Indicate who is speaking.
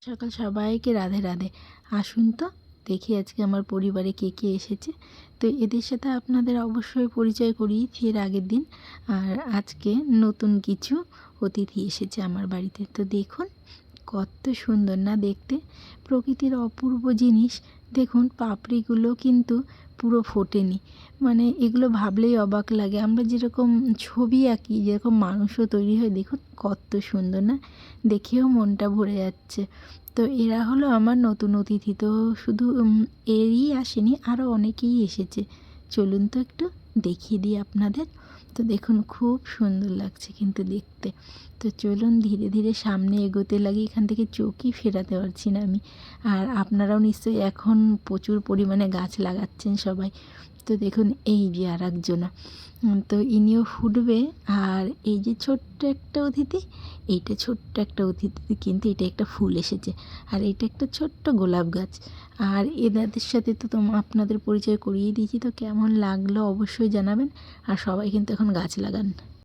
Speaker 1: সকাল সবাইকে রাধে রাধে। আসুন তো দেখি আজকে আমার পরিবারে কে কে এসেছে। তো এদের সাথে আপনাদের অবশ্যই পরিচয় করিয়েছি এর আগের দিন। আর আজকে নতুন কিছু অতিথি এসেছে আমার বাড়িতে। তো দেখুন কত সুন্দর না দেখতে, প্রকৃতির অপূর্ব জিনিস। দেখুন পাপড়িগুলো কিন্তু পুরো ফোটেনি, মানে এগুলো ভাবলেই অবাক লাগে। আমরা যেরকম ছবি আঁকি, যেরকম মানুষও তৈরি হয়, দেখুন কত সুন্দর না, দেখেও মনটা ভরে যাচ্ছে। তো এরা হলো আমার নতুন অতিথি। তো শুধু এরই আসেনি, আরও অনেকেই এসেছে। চলুন তো একটু দেখিয়ে দিই আপনাদের। তো দেখুন খুব সুন্দর লাগছে কিন্তু দেখতে। তো চলুন ধীরে ধীরে সামনে এগোতে লাগি, এখান থেকে চোখই ফেরাতে পারছি না আমি। আর আপনারাও নিশ্চয়ই এখন প্রচুর পরিমাণে গাছ লাগাচ্ছেন সবাই। তো দেখুন এই যে আর একজনা, তো ইনিও ফুটবে। আর এই যে ছোট্ট একটা অতিথি, এইটা ছোট্ট একটা অতিথি, কিন্তু এটা একটা ফুল এসেছে। আর এটা একটা ছোট্ট গোলাপ গাছ। আর এদের সাথে তো আপনাদের পরিচয় করিয়ে দিয়েছি। তো কেমন লাগলো অবশ্যই জানাবেন। আর সবাই কিন্তু এখন গাছ লাগান।